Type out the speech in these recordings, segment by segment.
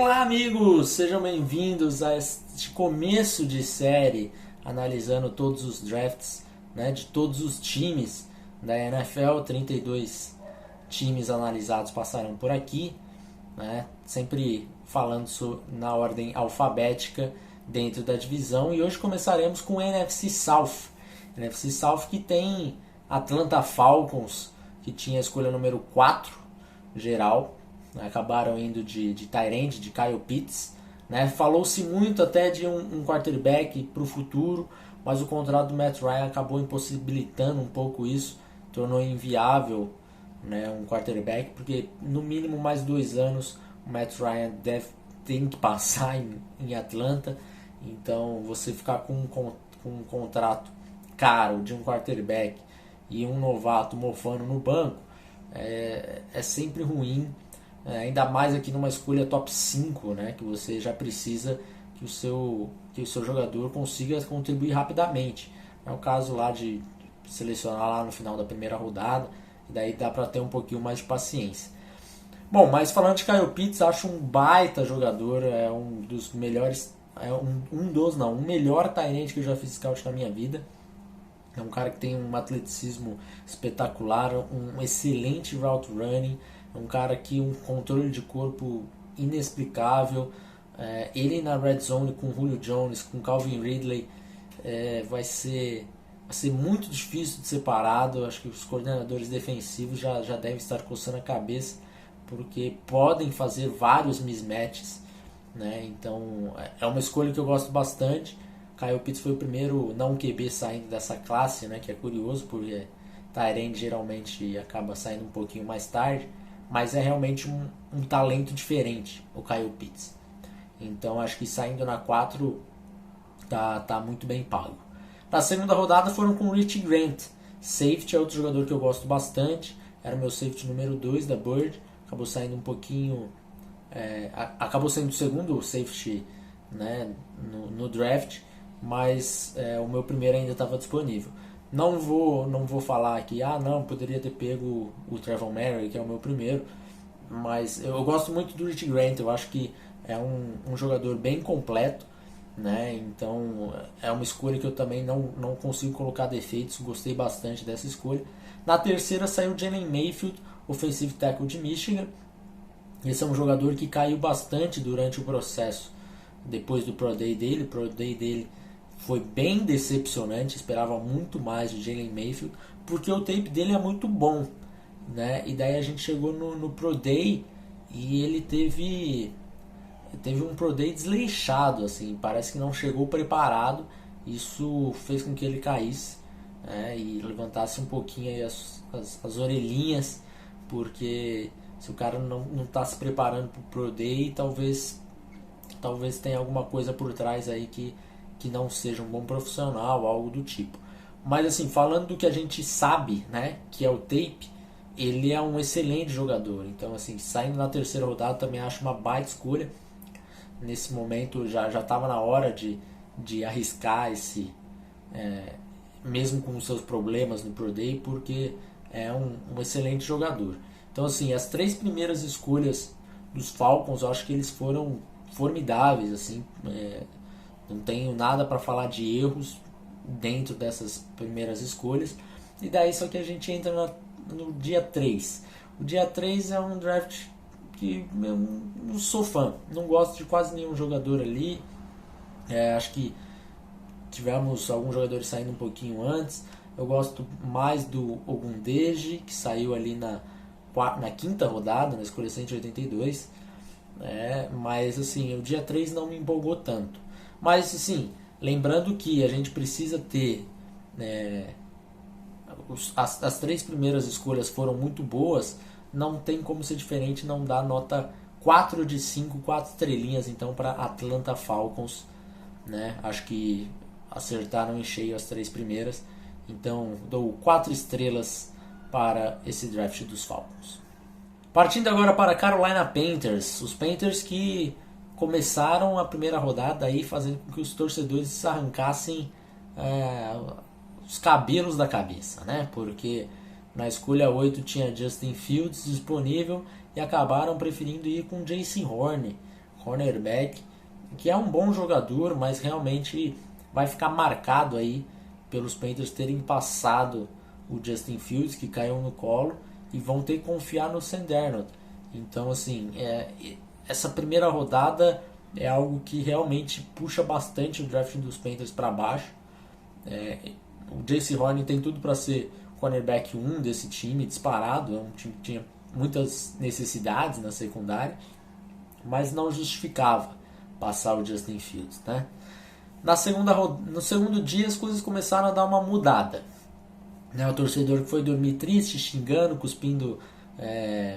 Olá amigos, sejam bem-vindos a este começo de série analisando todos os drafts, né, de todos os times da NFL. 32 times analisados passaram por aqui, né, sempre falando na ordem alfabética dentro da divisão, e hoje começaremos com o NFC South. NFC South que tem Atlanta Falcons, que tinha a escolha número 4 geral. Acabaram indo de tight end, de Kyle Pitts, né? Falou-se muito até de um quarterback para o futuro, mas o contrato do Matt Ryan acabou impossibilitando um pouco isso, tornou inviável, né, um quarterback, porque no mínimo mais 2 anos o Matt Ryan tem que passar em Atlanta. Então você ficar com um contrato caro de um quarterback e um novato mofando no banco é sempre ruim. Ainda mais aqui numa escolha top 5, né, que você já precisa que o seu jogador consiga contribuir rapidamente. É o caso lá de selecionar lá no final da primeira rodada, e daí dá para ter um pouquinho mais de paciência. Bom, mas falando de Kyle Pitts, acho um baita jogador, é um dos melhores, o melhor tight end que eu já fiz scout na minha vida. É um cara que tem um atleticismo espetacular, um excelente route running, é um cara que um controle de corpo inexplicável. Ele na red zone com Julio Jones, com Calvin Ridley, vai ser muito difícil de ser parado. Acho que os coordenadores defensivos já devem estar coçando a cabeça, porque podem fazer vários mismatches, né? Então é uma escolha que eu gosto bastante. Kyle Pitts foi o primeiro não QB saindo dessa classe, né? Que é curioso, porque tight end geralmente acaba saindo um pouquinho mais tarde, mas é realmente um talento diferente o Kyle Pitts. Então acho que saindo na 4 tá muito bem pago. Na segunda rodada foram com o Rich Grant. Safety é outro jogador que eu gosto bastante. Era o meu safety número 2 da Bird. Acabou saindo um pouquinho... acabou sendo o segundo safety, né, no draft, mas o meu primeiro ainda estava disponível. Não vou falar aqui, poderia ter pego o Trevon Merrick, que é o meu primeiro, mas eu gosto muito do Rich Grant. Eu acho que é um jogador bem completo, né? Então é uma escolha que eu também não consigo colocar defeitos. Gostei bastante dessa escolha. Na terceira saiu o Jalen Mayfield, offensive tackle de Michigan. Esse é um jogador que caiu bastante durante o processo depois do Pro Day dele. O Pro Day dele foi bem decepcionante, esperava muito mais de Jalen Mayfield, porque o tape dele é muito bom, né? E daí a gente chegou no Pro Day e ele teve um Pro Day desleixado, assim, parece que não chegou preparado. Isso fez com que ele caísse, né? E levantasse um pouquinho aí as orelhinhas, porque se o cara não está se preparando para o Pro Day, talvez tenha alguma coisa por trás aí que não seja um bom profissional, algo do tipo. Mas assim, falando do que a gente sabe, né, que é o tape, ele é um excelente jogador. Então assim, saindo na terceira rodada também acho uma baita escolha. Nesse momento já estava na hora de arriscar esse, mesmo com os seus problemas no Pro Day, porque é um excelente jogador. Então assim, as 3 primeiras escolhas dos Falcons, eu acho que eles foram formidáveis, assim. Não tenho nada para falar de erros dentro dessas primeiras escolhas. E daí só que a gente entra no dia 3. O dia 3 é um draft que eu não sou fã. Não gosto de quase nenhum jogador ali. Acho que tivemos alguns jogadores saindo um pouquinho antes. Eu gosto mais do Ogundeji, que saiu ali na 5ª rodada, na escolha 182. Mas assim, o dia 3 não me empolgou tanto. Mas assim, lembrando que a gente precisa ter, as 3 primeiras escolhas foram muito boas, não tem como ser diferente, não dá nota 4 de 5, 4 estrelinhas então para Atlanta Falcons, né? Acho que acertaram em cheio as 3 primeiras, então dou 4 estrelas para esse draft dos Falcons. Partindo agora para Carolina Panthers, os Panthers que começaram a primeira rodada aí fazendo com que os torcedores arrancassem os cabelos da cabeça, né? Porque na escolha 8 tinha Justin Fields disponível e acabaram preferindo ir com Jason Horn, cornerback, que é um bom jogador, mas realmente vai ficar marcado aí pelos Panthers terem passado o Justin Fields, que caiu no colo, e vão ter que confiar no Sam Darnold. Então, assim, essa primeira rodada é algo que realmente puxa bastante o draft dos Panthers para baixo. O Jaycee Horn tem tudo para ser cornerback 1 desse time, disparado. É um time que tinha muitas necessidades na secundária, mas não justificava passar o Justin Fields, né? No segundo dia as coisas começaram a dar uma mudada, né? O torcedor que foi dormir triste, xingando, cuspindo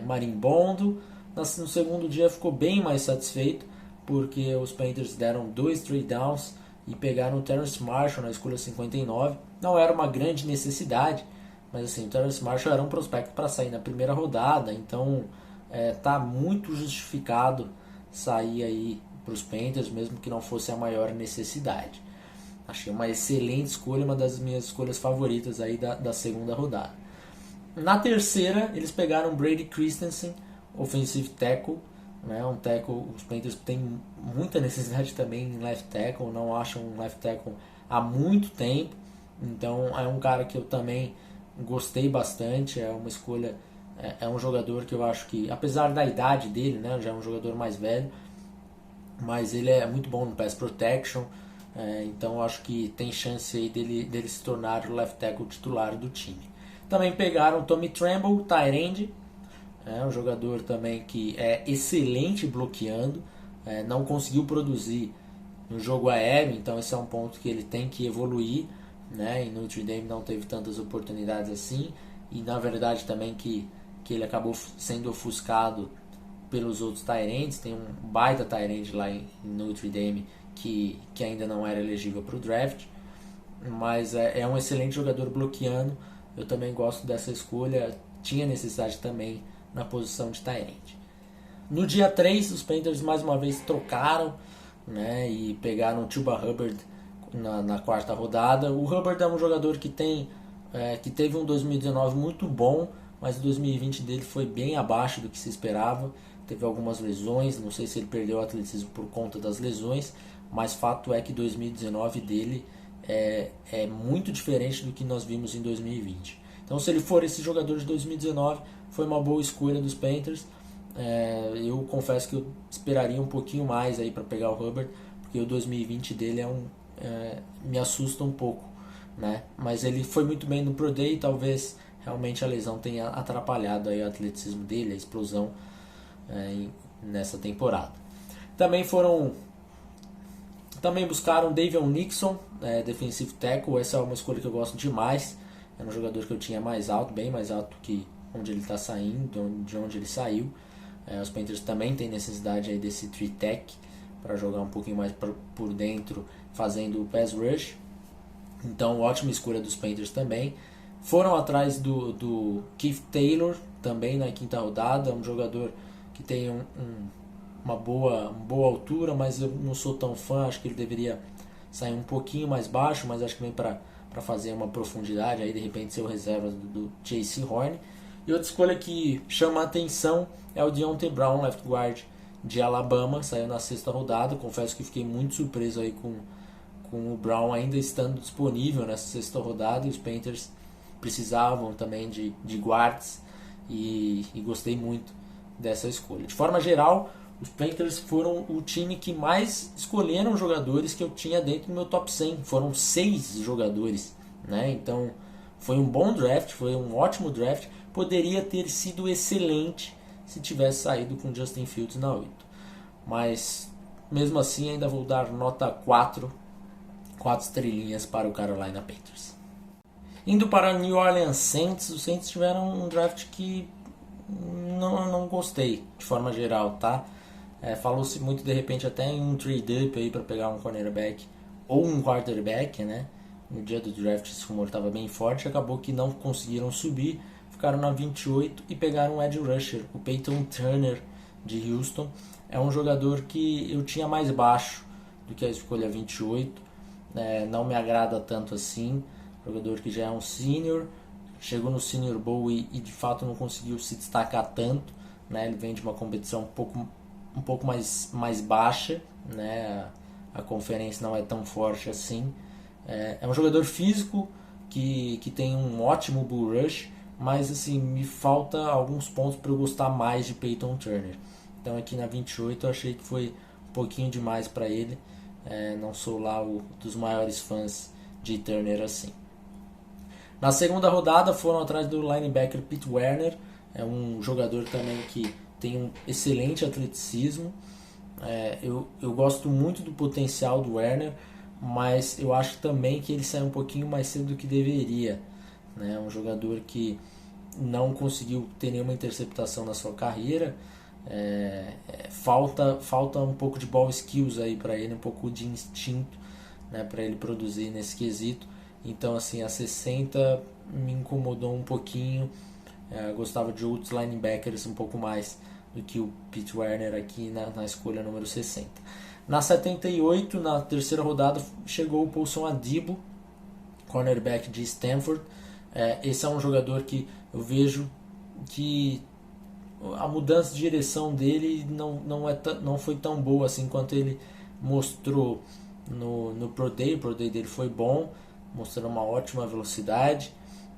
marimbondo, no segundo dia ficou bem mais satisfeito, porque os Panthers deram 2 trade downs e pegaram o Terrace Marshall na escolha 59. Não era uma grande necessidade, mas assim, o Terrace Marshall era um prospecto para sair na primeira rodada, então tá muito justificado sair aí para os Panthers, mesmo que não fosse a maior necessidade. Achei uma excelente escolha, uma das minhas escolhas favoritas aí da segunda rodada. Na terceira, eles pegaram Brady Christensen, offensive tackle, né? Um tackle, os Panthers têm muita necessidade também em left tackle, não acham um left tackle há muito tempo, então é um cara que eu também gostei bastante, é uma escolha, é um jogador que eu acho que, apesar da idade dele, né, já é um jogador mais velho, mas ele é muito bom no pass protection, então eu acho que tem chance aí dele se tornar o left tackle titular do time. Também pegaram o Tommy Tremble, tight end, um jogador também que é excelente bloqueando, não conseguiu produzir no jogo aéreo, então esse é um ponto que ele tem que evoluir, né? Em Notre Dame não teve tantas oportunidades assim, e na verdade também que ele acabou sendo ofuscado pelos outros tight ends. Tem um baita tight end lá em Notre Dame que ainda não era elegível para o draft, mas é um excelente jogador bloqueando. Eu também gosto dessa escolha, tinha necessidade também na posição de tight end. No dia 3, os Panthers mais uma vez trocaram, né, e pegaram o Chuba Hubbard na quarta rodada. O Hubbard é um jogador que teve um 2019 muito bom, mas o 2020 dele foi bem abaixo do que se esperava. Teve algumas lesões, não sei se ele perdeu o atletismo por conta das lesões, mas fato é que 2019 dele é muito diferente do que nós vimos em 2020. Então, se ele for esse jogador de 2019, foi uma boa escolha dos Panthers. Eu confesso que eu esperaria um pouquinho mais aí para pegar o Hubbard, porque o 2020 dele me assusta um pouco, né? Mas ele foi muito bem no Pro Day, talvez realmente a lesão tenha atrapalhado aí o atleticismo dele, a explosão nessa temporada. Também buscaram Davion Nixon, defensive tackle. Essa é uma escolha que eu gosto demais. É um jogador que eu tinha mais alto, bem mais alto que onde ele está saindo, de onde ele saiu. Os Panthers também têm necessidade aí desse 3-tech para jogar um pouquinho mais por dentro, fazendo o pass rush. Então, ótima escolha dos Panthers também. Foram atrás do Keith Taylor, também na quinta rodada. Um jogador que tem uma boa altura, mas eu não sou tão fã. Acho que ele deveria sair um pouquinho mais baixo, mas acho que vem para fazer uma profundidade, aí de repente ser o reserva do Jaycee Horn. E outra escolha que chama a atenção é o Deontay Brown, left guard de Alabama, saiu na sexta rodada. Confesso que fiquei muito surpreso aí com o Brown ainda estando disponível nessa sexta rodada, e os Panthers precisavam também de guards, e gostei muito dessa escolha. De forma geral, os Panthers foram o time que mais escolheram jogadores que eu tinha dentro do meu top 100. Foram 6 jogadores, né? Então foi um bom draft, foi um ótimo draft. Poderia ter sido excelente se tivesse saído com Justin Fields na 8. Mas mesmo assim ainda vou dar nota 4 estrelinhas para o Carolina Panthers. Indo para New Orleans Saints, os Saints tiveram um draft que não gostei de forma geral, tá? Falou-se muito de repente até em um trade-up aí para pegar um cornerback ou um quarterback, né? No dia do draft esse rumor estava bem forte, acabou que não conseguiram subir, ficaram na 28 e pegaram um edge rusher, o Peyton Turner de Houston. É um jogador que eu tinha mais baixo do que a escolha 28, não me agrada tanto assim. Jogador que já é um senior, chegou no Senior Bowl e de fato não conseguiu se destacar tanto, né? Ele vem de uma competição um pouco um pouco mais baixa, né? A conferência não é tão forte assim. É um jogador físico que tem um ótimo bull rush, mas assim, me falta alguns pontos para eu gostar mais de Peyton Turner. Então aqui na 28 eu achei que foi um pouquinho demais para ele. Não sou lá dos maiores fãs de Turner assim. Na segunda rodada foram atrás do linebacker Pete Werner, é um jogador também que tem um excelente atleticismo. Eu gosto muito do potencial do Werner, mas eu acho também que ele saiu um pouquinho mais cedo do que deveria. Né? Um jogador que não conseguiu ter nenhuma interceptação na sua carreira. Falta um pouco de ball skills aí para ele, um pouco de instinto, né, para ele produzir nesse quesito. Então assim, a 60 me incomodou um pouquinho. Gostava de outros linebackers um pouco mais do que o Pete Werner aqui na escolha número 60. Na 78, na terceira rodada, chegou o Paulson Adebo, cornerback de Stanford. Esse é um jogador que eu vejo que a mudança de direção dele não foi tão boa assim quanto ele mostrou no Pro Day. O Pro Day dele foi bom, mostrando uma ótima velocidade,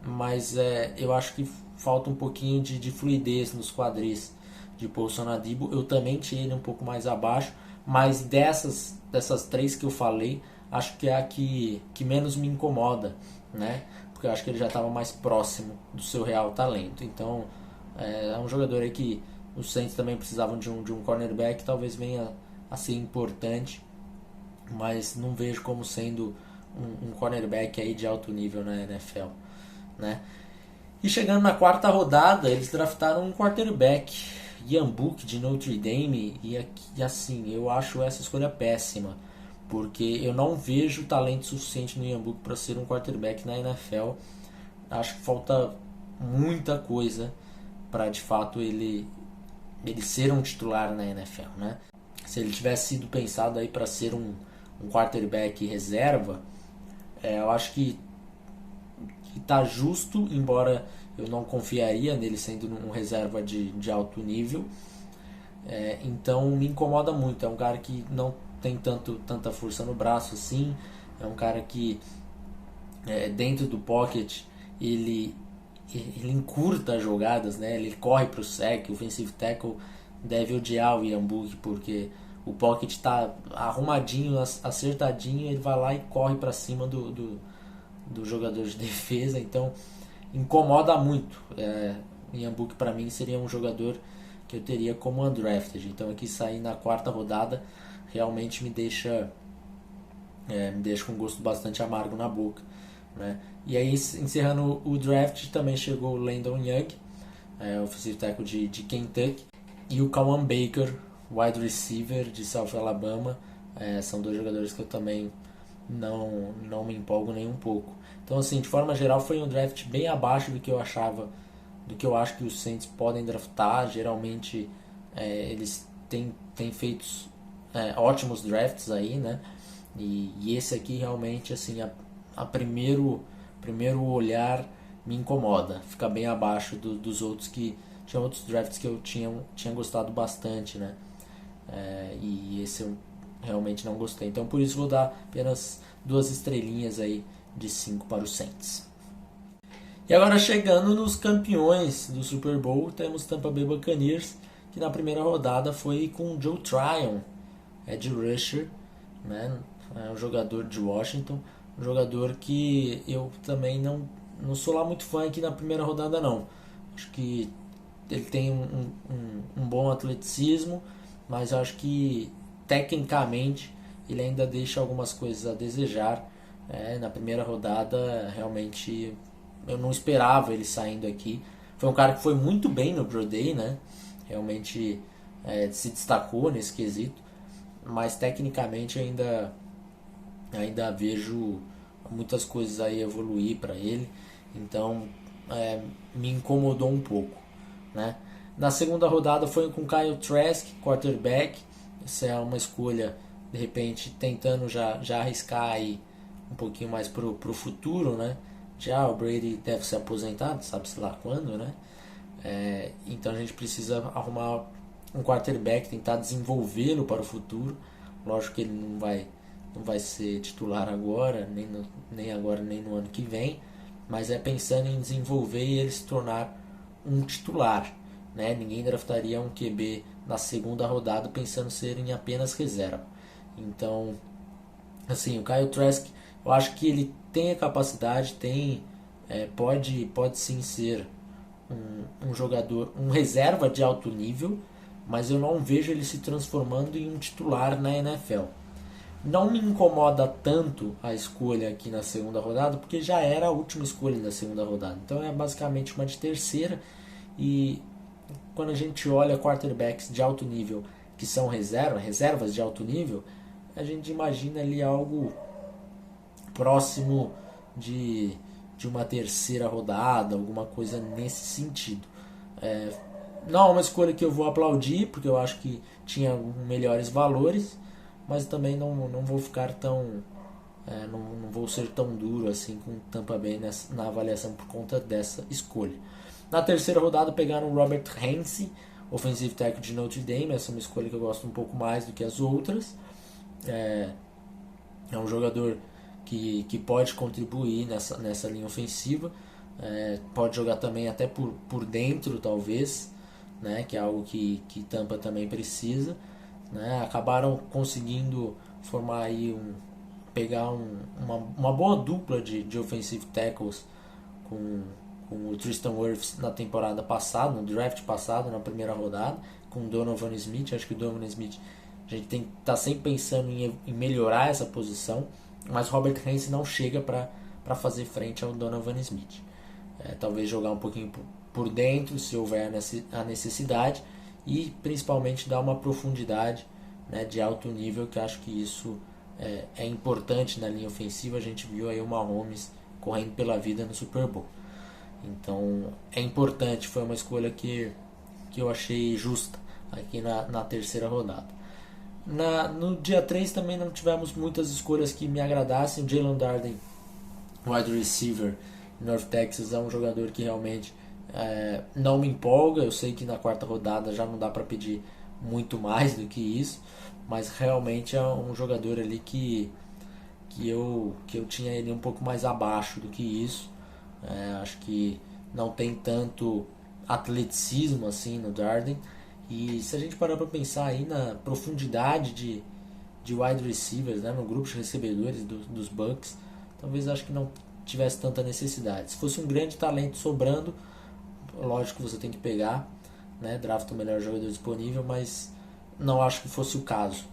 mas eu acho que falta um pouquinho de fluidez nos quadris de Paulson Adebo. Eu também tinha ele um pouco mais abaixo, mas dessas três que eu falei, acho que é a que menos me incomoda, né? Porque eu acho que ele já estava mais próximo do seu real talento. Então é um jogador aí que os Saints também precisavam de um cornerback, talvez venha a ser importante, mas não vejo como sendo um cornerback aí de alto nível na NFL, né? E chegando na quarta rodada, eles draftaram um quarterback, Ian Book de Notre Dame, e assim, eu acho essa escolha péssima, porque eu não vejo talento suficiente no Ian Book para ser um quarterback na NFL. Acho que falta muita coisa para de fato ele ser um titular na NFL, né? Se ele tivesse sido pensado aí para ser um quarterback reserva, eu acho que está justo, embora eu não confiaria nele sendo um reserva de alto nível. Então me incomoda muito. É um cara que não tem tanta força no braço assim. É um cara que dentro do pocket ele encurta as jogadas, né? Ele corre para o sack. O offensive tackle deve odiar o Ian Book, porque o pocket está arrumadinho, acertadinho, ele vai lá e corre para cima do jogador de defesa. Então incomoda muito. Ian Book para mim seria um jogador que eu teria como undrafted. Então aqui sair na quarta rodada realmente me deixa com um gosto bastante amargo na boca, né? E aí, encerrando o draft, também chegou o Landon Young, offensive tackle de Kentucky, e o Kawan Baker, wide receiver de South Alabama. São dois jogadores que eu também não me empolgo nem um pouco. Então assim, de forma geral foi um draft bem abaixo do que eu achava, do que eu acho que os Saints podem draftar. Geralmente eles têm feito ótimos drafts aí, né? E esse aqui realmente assim, a primeiro olhar me incomoda, fica bem abaixo dos outros, que tinha outros drafts que eu tinha gostado bastante, né? E esse eu realmente não gostei. Então por isso vou dar apenas 2 estrelinhas aí de 5 para os Saints. E agora chegando nos campeões do Super Bowl, temos Tampa Bay Buccaneers, que na primeira rodada foi com Joe Tryon, edge rusher, né? Um jogador de Washington, um jogador que eu também não sou lá muito fã aqui na primeira rodada não. Acho que ele tem um bom atleticismo, mas eu acho que tecnicamente ele ainda deixa algumas coisas a desejar. Na primeira rodada realmente eu não esperava ele saindo aqui. Foi um cara que foi muito bem no Pro Day, né? Realmente se destacou nesse quesito, mas tecnicamente ainda vejo muitas coisas aí evoluir para ele. Então me incomodou um pouco, né? Na segunda rodada foi com Kyle Trask, quarterback. Essa é uma escolha, de repente, tentando já arriscar aí um pouquinho mais pro futuro, né? Já o Brady deve ser aposentado, sabe-se lá quando, né? Então a gente precisa arrumar um quarterback, tentar desenvolvê-lo para o futuro. Lógico que ele não vai ser titular agora, nem agora nem no ano que vem, mas é pensando em desenvolver e ele se tornar um titular, né? Ninguém draftaria um QB na segunda rodada pensando ser em apenas reserva. Então, assim, o Kyle Trask, eu acho que ele tem a capacidade, pode sim ser um jogador, um reserva de alto nível, mas eu não vejo ele se transformando em um titular na NFL. Não me incomoda tanto a escolha aqui na segunda rodada, porque já era a última escolha da segunda rodada. Então é basicamente uma de terceira. E quando a gente olha quarterbacks de alto nível que são reservas de alto nível, a gente imagina ali algo próximo de uma terceira rodada, alguma coisa nesse sentido. Não é uma escolha que eu vou aplaudir, porque eu acho que tinha melhores valores, mas também não vou ficar tão... não vou ser tão duro assim com Tampa Bay na avaliação por conta dessa escolha. Na terceira rodada pegaram o Robert Hainsey, offensive tackle de Notre Dame. Essa é uma escolha que eu gosto um pouco mais do que as outras. É um jogador que pode contribuir nessa linha ofensiva. Pode jogar também até por dentro, talvez, né, que é algo que Tampa também precisa. Né? Acabaram conseguindo formar aí pegar uma boa dupla de offensive tackles com o Tristan Wirfs na temporada passada, no draft passado, na primeira rodada, com o Donovan Smith. Acho que o Donovan Smith, a gente tem que estar sempre pensando em melhorar essa posição, mas Robert Hainsey não chega para fazer frente ao Donovan Smith. Talvez jogar um pouquinho por dentro, se houver a necessidade, e principalmente dar uma profundidade, né, de alto nível, que acho que isso é importante na linha ofensiva. A gente viu aí o Mahomes correndo pela vida no Super Bowl. Então é importante, foi uma escolha que eu achei justa aqui na terceira rodada. No dia 3 também não tivemos muitas escolhas que me agradassem. O Jalen Darden, wide receiver, North Texas, é um jogador que realmente não me empolga. Eu sei que na quarta rodada já não dá para pedir muito mais do que isso, mas realmente é um jogador ali que eu tinha ele um pouco mais abaixo do que isso. Acho que não tem tanto atleticismo assim no Darden. E se a gente parar para pensar aí na profundidade de wide receivers, né, no grupo de recebedores dos Bucks, talvez acho que não tivesse tanta necessidade. Se fosse um grande talento sobrando, lógico que você tem que pegar, né, drafta o melhor jogador disponível, mas não acho que fosse o caso,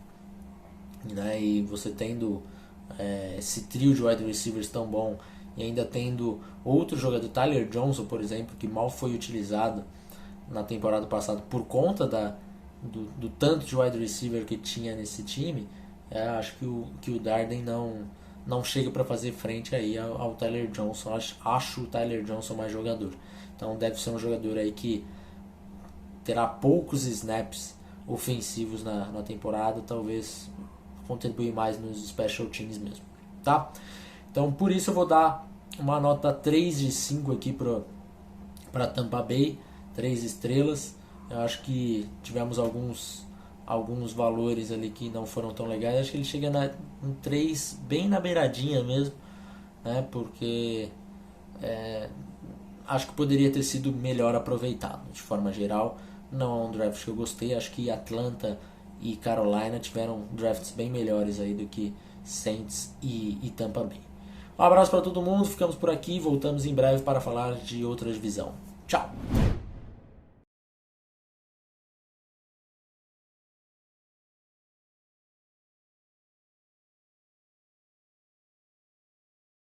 né? E você tendo esse trio de wide receivers tão bom, e ainda tendo outro jogador, Tyler Johnson, por exemplo, que mal foi utilizado na temporada passada por conta do tanto de wide receiver que tinha nesse time, acho que o Darden não chega para fazer frente aí ao Tyler Johnson. Acho o Tyler Johnson mais jogador. Então deve ser um jogador aí que terá poucos snaps ofensivos na temporada, talvez contribuir mais nos special teams mesmo, tá? Então por isso eu vou dar uma nota 3 de 5 aqui para Tampa Bay, 3 estrelas. Eu acho que tivemos alguns valores ali que não foram tão legais. Acho que ele chega em 3 bem na beiradinha mesmo, né? Porque acho que poderia ter sido melhor aproveitado. De forma geral, não é um draft que eu gostei. Acho que Atlanta e Carolina tiveram drafts bem melhores aí do que Saints e Tampa Bay. Um abraço para todo mundo, ficamos por aqui, voltamos em breve para falar de outra divisão. Tchau!